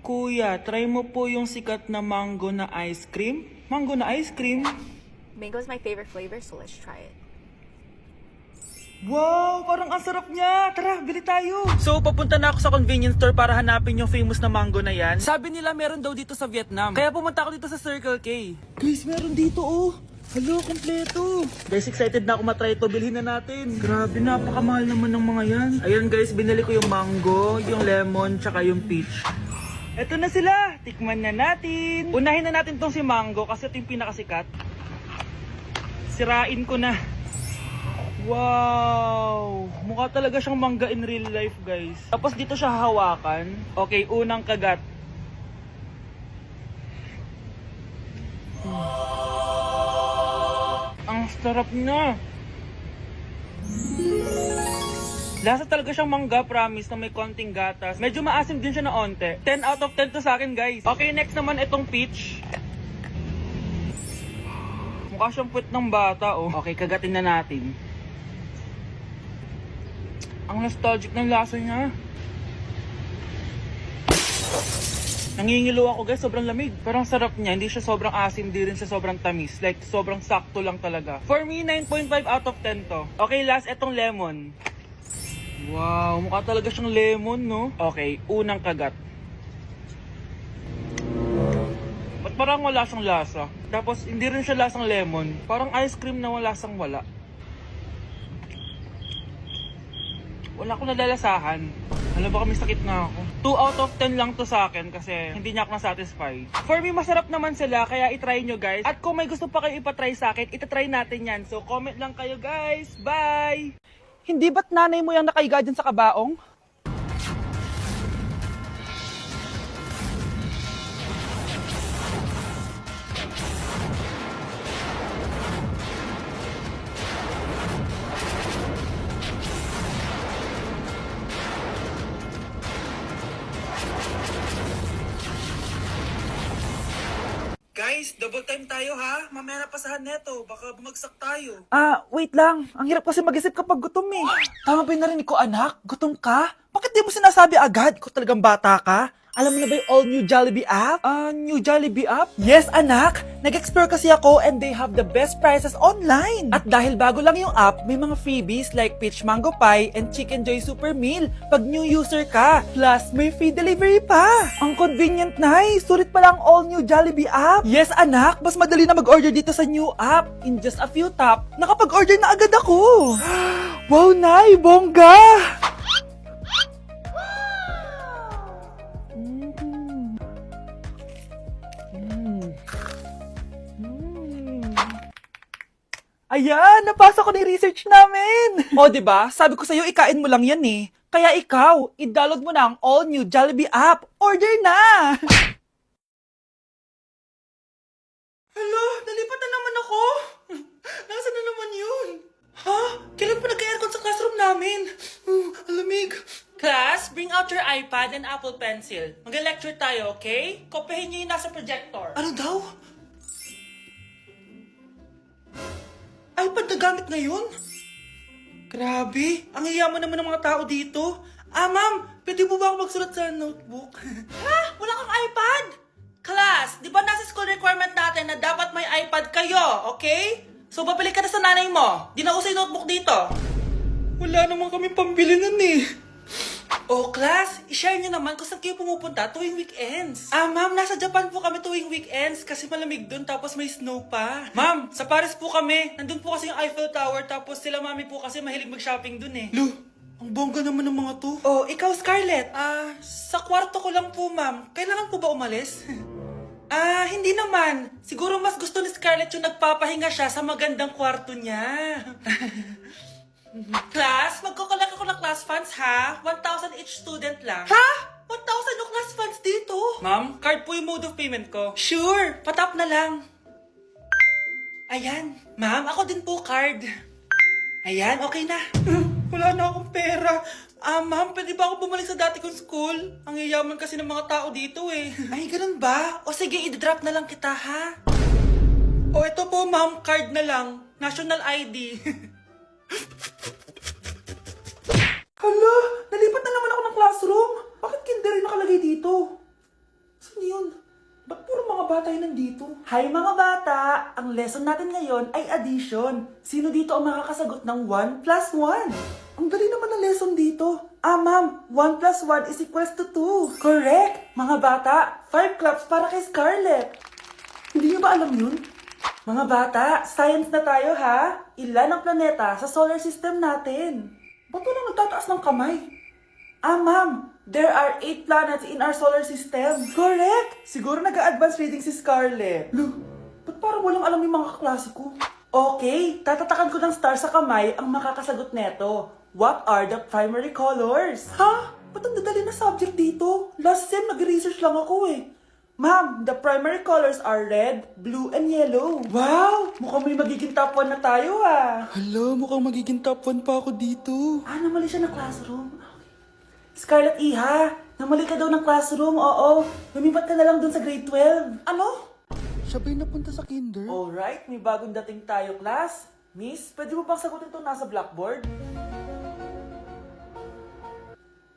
Kuya, try mo po yung sikat na mango na ice cream. Mango na ice cream? Mango is my favorite flavor, so let's try it. Wow, parang ang sarap niya. Tara, bili tayo. So, papunta na ako sa convenience store para hanapin yung famous na mango na yan. Sabi nila meron daw dito sa Vietnam. Kaya pumunta ako dito sa Circle K. Guys, meron dito oh. Hello, kompleto. Guys, excited na ako matry ito. Bilhin na natin. Grabe, napakamahal naman ng mga yan. Ayun guys, binili ko yung mango, yung lemon, tsaka yung peach. Eto na sila. Tikman na natin. Unahin na natin tong si mango kasi ito yung pinakasikat. Sirain ko na. Wow! Mukha talaga siyang mangga in real life, guys. Tapos dito siya hahawakan. Okay, unang kagat. Ang sarap niya. Lasa talaga siyang mangga, promise, na may konting gatas. Medyo maasim din siya na onte. 10 out of 10 to sa akin, guys. Okay, next naman itong peach. Mukha siyang puwet ng bata, oh. Okay, kagatin na natin. Ang nostalgic ng lasa niya. Nangingilo ako guys, sobrang lamig. Pero ang sarap niya, hindi siya sobrang asim, hindi rin siya sobrang tamis. Like, sobrang sakto lang talaga. For me, 9.5 out of 10 to. Okay, last, etong lemon. Wow, mukha talaga siyang lemon, no? Okay, unang kagat. Ba't parang wala siyang lasa? Tapos, hindi rin siya lasang lemon. Parang ice cream na wala lasang wala. Wala akong nalalasahan. Alam ba kami sakit na ako. 2 out of 10 lang to sa akin kasi hindi niya ako na-satisfy. For me, masarap naman sila kaya itry nyo guys. At kung may gusto pa kayo ipatry sa akin, itatry natin yan. So comment lang kayo guys. Bye! Hindi ba't nanay mo yung nakaiga dyan sa kabaong? Guys, double time tayo ha. Mamaya na pasahan neto. Baka bumagsak tayo. Wait lang. Ang hirap kasi mag-isip kapag gutom eh. Tama ba yung narinig ko, anak? Gutom ka? Bakit di mo sinasabi agad? Ikaw talagang bata ka? Alam mo na ba yung all new Jollibee app? New Jollibee app? Yes, anak! Nag-explore kasi ako and they have the best prices online. At dahil bago lang yung app, may mga freebies like peach mango pie and chicken joy super meal pag new user ka. Plus, may free delivery pa. Ang convenient, Nay. Sulit pala ang all new Jollibee app. Yes, anak. Mas madali na mag-order dito sa new app. In just a few tap, nakapag-order na agad ako. Wow, Nay! Bongga! Ayan, napasa ko na yung research namin. O, diba? Sabi ko sa'yo, ikain mo lang yan eh. Kaya ikaw, i-download mo na ang all-new Jollibee app. Order na! Hala, nalipat na naman ako. Nasaan na naman yun? Ha? Kailan pa nagka-aircon sa classroom namin? Alamig. Class, bring out your iPad and Apple Pencil. Mag-lecture tayo, okay? Kopyahin niyo yung nasa projector. Ano daw? iPad na gamit ngayon? Grabe, ang yayaman naman ng mga tao dito. Ma'am, pwede mo ba ako magsulat sa notebook? Ha? Wala kang iPad? Class, di ba nasa school requirement natin na dapat may iPad kayo, okay? So, babalik ka na sa nanay mo. Di na uso yung notebook dito. Wala naman kami pambili nun eh. Oh, class, i-share nyo naman kung saan kayo pumupunta tuwing weekends. Ma'am, nasa Japan po kami tuwing weekends kasi malamig dun tapos may snow pa. Ma'am, sa Paris po kami. Nandun po kasi yung Eiffel Tower tapos sila mami po kasi mahilig mag-shopping dun eh. Lu, ang bongga naman ng mga to. Oh, ikaw Scarlett. Sa kwarto ko lang po ma'am. Kailangan po ba umalis? Hindi naman. Siguro mas gusto ni Scarlett yung nagpapahinga siya sa magandang kwarto niya. Class, magkukulak ako ng class funds ha? 1,000 each student lang. Ha? 1,000 yung class funds dito? Ma'am, card po yung mode of payment ko. Sure, patap na lang. Ayan. Ma'am, ako din po card. Ayan, okay na. Wala na akong pera. Ma'am, pwede ba ako bumalik sa dati kong school? Ang yayaman kasi ng mga tao dito eh. Ay, ganun ba? O sige, i-drop na lang kita ha? O ito po ma'am, card na lang. National ID. Hala, nalipat na naman ako ng classroom. Bakit kinder nakalagay dito? Ba't puro mga bata yung nandito? Hi mga bata! Ang lesson natin ngayon ay addition. Sino dito ang makakasagot ng 1 plus 1? Ang dali naman ng lesson dito. Ah, ma'am, 1 plus 1 is equals to 2. Correct! Mga bata, 5 claps para kay Scarlett. Hindi niyo ba alam yun? Mga bata, science na tayo ha. Ilan ang planeta sa solar system natin? Ba't walang nagtataas ng kamay? Ah, ma'am, there are 8 planets in our solar system. Correct! Siguro nag-a-advance reading si Scarlett. Look, ba't parang walang alam yung mga kaklase ko? Okay, tatatakan ko ng star sa kamay ang makakasagot neto. What are the primary colors? Ha? Ba't ang dadali na subject dito? Last sem, nag-research lang ako eh. Ma'am, the primary colors are red, blue, and yellow. Wow! Mukhang may magiging top 1 na tayo ah. Hala, mukhang magiging top 1 pa ako dito. Ah, namali siya na classroom. Scarlett Iha, namali ka daw ng classroom, oo. Lumipat ka na lang dun sa grade 12. Ano? Siya ba'y napunta sa kinder? Alright, may bagong dating tayo, class. Miss, pwede mo bang sagutin ito nasa blackboard?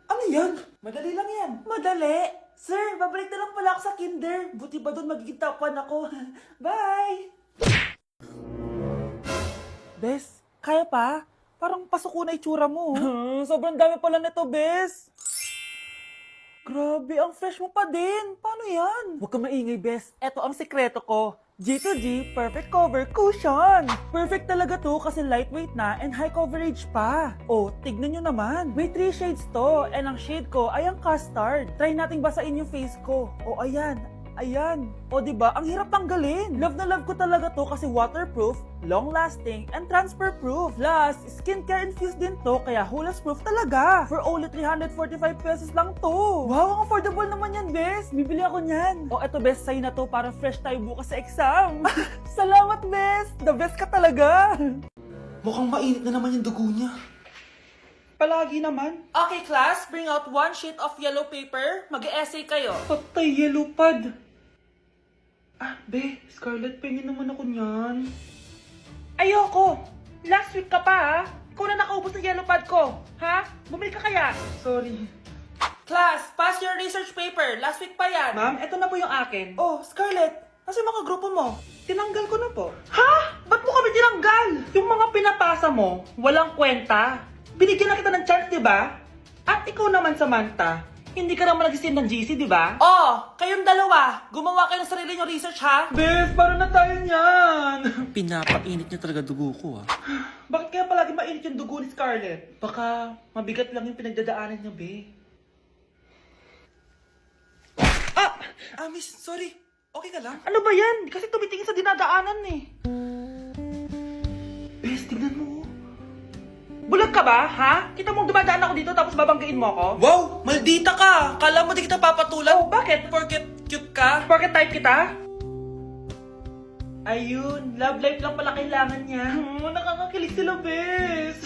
Ano yan? Madali lang yan. Madali? Sir, babalik na lang pala ako sa kinder. Buti ba doon magiging top 1 ako? Bye! Bes, kaya pa? Parang pasuko na itsura mo. Sobrang dami pala nito, Bes. Grabe, ang fresh mo pa din. Paano yan? Huwag ka maingay, Bes. Eto ang sekreto ko. G2G Perfect Cover Cushion. Perfect talaga to kasi lightweight na and high coverage pa. Oh, tignan nyo naman. May 3 shades to and ang shade ko ay ang custard. Try nating basain yung face ko. Oh, ayan. Ayan. O diba, ang hirap tanggalin. Love na love ko talaga to kasi waterproof, long-lasting, and transfer-proof. Plus, skincare infused din to kaya hulas-proof talaga. For only 345 pesos lang to. Wow, ang affordable naman yan, Bes. Bibili ako niyan. O eto, Bes, sa'yo na to para fresh tayo bukas sa exam. Salamat, Bes. The best ka talaga. Mukhang mainit na naman yung dugo niya. Palagi naman. Okay, class. Bring out 1 sheet of yellow paper. Mag-essay kayo. Patay, yellow pad. Ah, be, Scarlett, pengin naman ako niyan. Ayoko. Last week ka pa, ha? Ikaw na nakaubos ng yellow pad ko. Ha? Bumili ka kaya? Sorry. Class, pass your research paper. Last week pa yan. Ma'am, eto na po yung akin. Oh, Scarlett, nasa yung mga grupo mo? Tinanggal ko na po. Ha? Ba't mo kami tinanggal? Yung mga pinapasa mo, walang kwenta. Binigyan na kita ng chance, di ba? At ikaw naman, Samantha, hindi ka naman nag-send ng GC, di ba? Oh, kayong dalawa, gumawa kayo ng sarili nyo research, ha? Bes, paano na tayo niyan? Pinapainit niya talaga dugo ko, ah. Bakit kaya palagi mainit yung dugo ni Scarlett? Baka mabigat lang yung pinagdadaanan niya, be. Miss, sorry. Okay ka lang? Ano ba yan? Kasi tumitingin sa dinadaanan, eh. Bes, tignan mo. Bulag ka ba, ha? Kita mong dumadaan ako dito tapos babanggain mo ako? Wow! Maldita ka! Kala mo di kita papatulan? Oh, bakit? Porket cute ka? Porket type kita? Ayun, love life lang pala kailangan niya. Nakakakilig sila, Bes.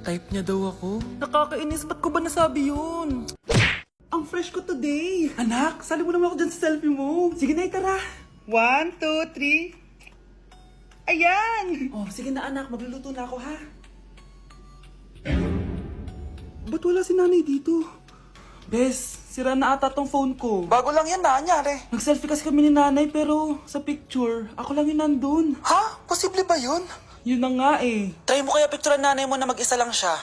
Type niya daw ako. Nakakainis, ba't ko ba nasabi yun? Ang fresh ko today. Anak, sali mo naman ako dyan sa selfie mo. Sige na, tara. 1, 2, 3. Ayan! Oh, sige na anak, magluluto na ako ha. Ba't wala si nanay dito? Bes, sira na ata tong phone ko. Bago lang yan, nangyari. Nag-selfie kasi kami ni nanay pero sa picture, ako lang yung nandun. Ha? Posible ba yun? Yun na nga eh. Try mo kaya picturean nanay mo na mag-isa lang siya.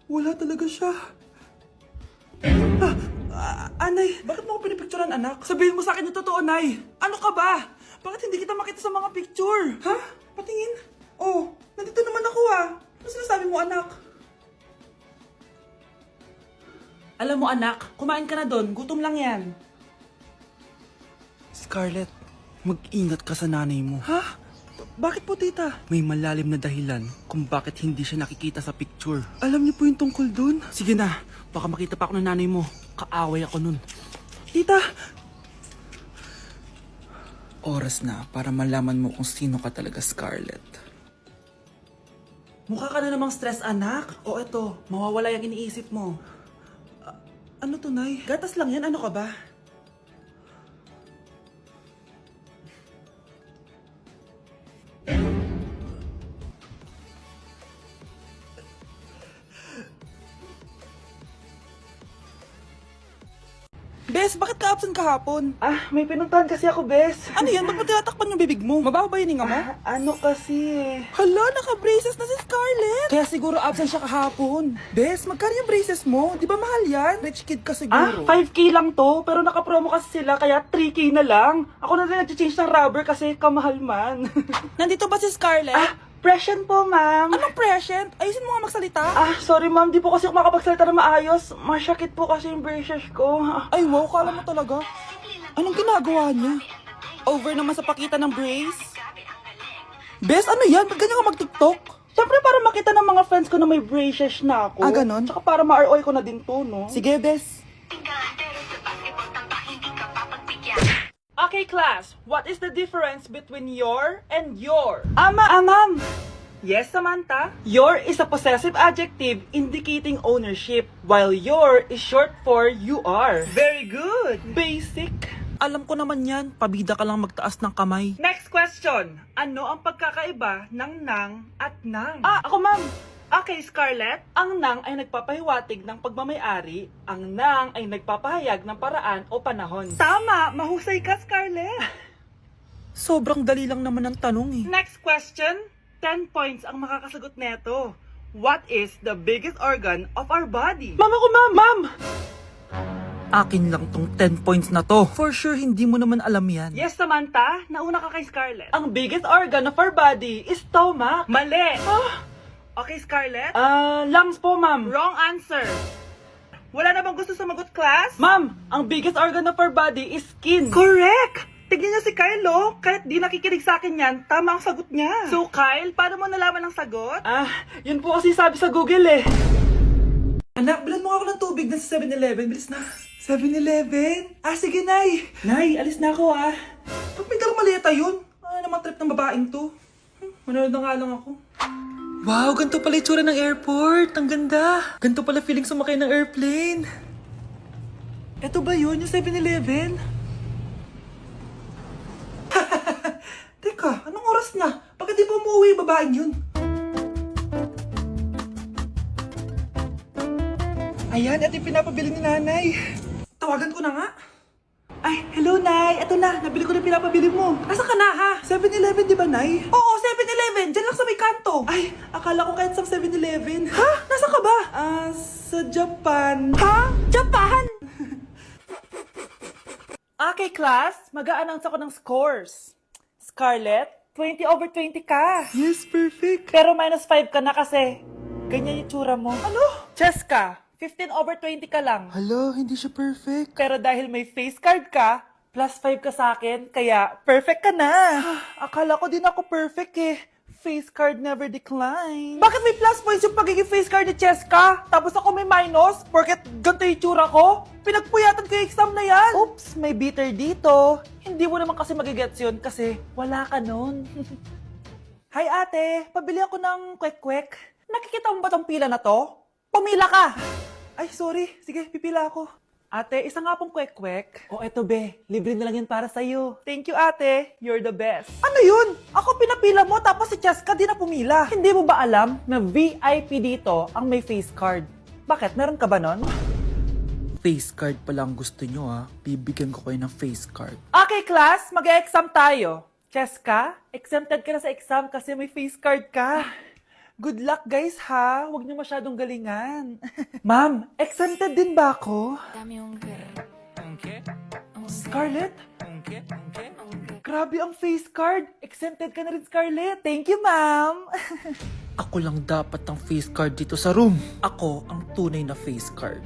Wala talaga siya. Anay, bakit mo ako pinipicturean, anak? Sabihin mo sa akin yung totoo, Nay. Ano ka ba? Bakit hindi kita makita sa mga picture? Ha? Patingin? Oh, nandito naman ako ah. Ano sinasabi mo, anak? Alam mo, anak, kumain ka na doon. Gutom lang yan. Scarlett, mag-ingat ka sa nanay mo. Ha? Bakit po, tita? May malalim na dahilan kung bakit hindi siya nakikita sa picture. Alam niyo po yung tungkol doon? Sige na, baka makita pa ako ng nanay mo. Kaaway ako nun. Tita! Oras na para malaman mo kung sino ka talaga, Scarlett. Mukha ka na namang stress, anak. O eto, mawawala yung iniisip mo. Ano to, Nay? Gatas lang yan, ano ka ba? Bes, bakit ka absent kahapon? May pinuntahan kasi ako, Bes. Ano yan? Ba't mo tinatakpan yung bibig mo? Mabaho ba yung hinga mo? Ano kasi Hala, naka-braces na si Scarlett! Kaya siguro absent siya kahapon. Bes, magkano yung braces mo? Di ba mahal yan? Rich kid ka siguro. 5K lang to, pero naka-promo kasi sila, kaya 3K na lang. Ako na rin nag-change ng rubber kasi kamahal man. Nandito ba si Scarlett? Present po, ma'am. Anong present? Ayusin mo nga magsalita. Sorry ma'am, di po kasi ako makapagsalita na maayos. Masyakit po kasi yung braces ko. Ay wow, kala mo talaga. Anong ginagawa niya? Over naman sa pakita ng brace? Bes, ano yan? Ba't ganyan ka mag-tiktok? Siyempre para makita ng mga friends ko na may braces na ako. Ganon? Tsaka para ma-ROI ko na din to, no? Sige, Bes. Okay, class. What is the difference between your and your? Ma'am. Yes, Samantha? Your is a possessive adjective indicating ownership, while your is short for you are. Very good. Basic. Alam ko naman yan. Pabida ka lang magtaas ng kamay. Next question. Ano ang pagkakaiba ng nang at nang? Ako, ma'am. Okay, Scarlett. Ang nang ay nagpapahiwatig ng pagmamayari. Ang nang ay nagpapahayag ng paraan o panahon. Tama! Mahusay ka, Scarlett. Sobrang dali lang naman ang tanong eh. Next question. 10 points ang makakasagot neto. What is the biggest organ of our body? Mama ko, ma'am! Akin lang tong 10 points na to. For sure, hindi mo naman alam yan. Yes, Samantha. Nauna ka kay Scarlett. Ang biggest organ of our body is stomach. Mali! Okay, Scarlett? Lungs po, ma'am. Wrong answer. Wala na bang gusto sumagot, class? Ma'am, ang biggest organ of our body is skin. Correct! Tignan niyo si Kyle, oh. Kahit di nakikinig sa akin yan, tama ang sagot niya. So, Kyle, paano mo nalaman ang sagot? Yun po kasi sabi sa Google, eh. Anak, bilan mo ako ng tubig na sa 7-Eleven. Bilis na. 7-Eleven? Sige, Nay. Nay, alis na ako, Ba't may dalang maleta yun? Ano naman trip ng babaeng to? Manonood na nga lang ako. Wow, ganito pala itsura ng airport. Ang ganda. Ganito pala feeling sumakay ng airplane. Eto ba yun, yung 7-Eleven? Teka, anong oras na? Bakit di pa umuwi yung babaeng yun? Ayan, ito yung pinapabili ni nanay. Tawagan ko na nga. Ay, hello, Nay. Eto na, nabili ko na pinapabili mo. Asa ka na, ha? 7-Eleven, di ba, Nay? Oo, 7-Eleven. Diyan lang sa may kanto. Ay, akala ko kahit sa 7-Eleven. Ha? Nasa ka ba? Sa Japan. Ha? Japan? Okay, class. Mag-a-announce ako ng scores. Scarlett, 20/20 ka. Yes, perfect. Pero -5 ka na kasi ganyan yung tsura mo. Ano? Cheska, 15/20 ka lang. Hala, hindi siya perfect. Pero dahil may face card ka, +5 ka sa akin, kaya perfect ka na. Akala ko din ako perfect eh. Face card never decline. Bakit may plus points yung pagiging face card ni Cheska? Tapos ako may minus? Porket ganito yung tsura ko? Pinagpuyatan ko yung exam na yan. Oops, may bitter dito. Hindi mo naman kasi magigets yun kasi wala ka nun. Hi ate, pabili ako ng kwek-kwek. Nakikita mo ba tong pila na to? Pumila ka! Ay, sorry. Sige, pipila ako. Ate, isa nga pong kwek-kwek. Eto be, libre na lang yan para sa'yo. Thank you, ate. You're the best. Ano yun? Ako pinapila mo, tapos si Cheska di na pumila. Hindi mo ba alam na VIP dito ang may face card? Bakit? Meron ka ba nun? Face card pala ang gusto nyo ha. Bibigyan ko kayo ng face card. Okay, class. Mag-exam tayo. Cheska, exempted ka na sa exam kasi may face card ka. Good luck, guys, ha? Huwag niyo masyadong galingan. Ma'am, exempted din ba ako? Scarlett? Grabe ang face card. Exempted ka na rin, Scarlett. Thank you, ma'am. Ako lang dapat ang face card dito sa room. Ako ang tunay na face card.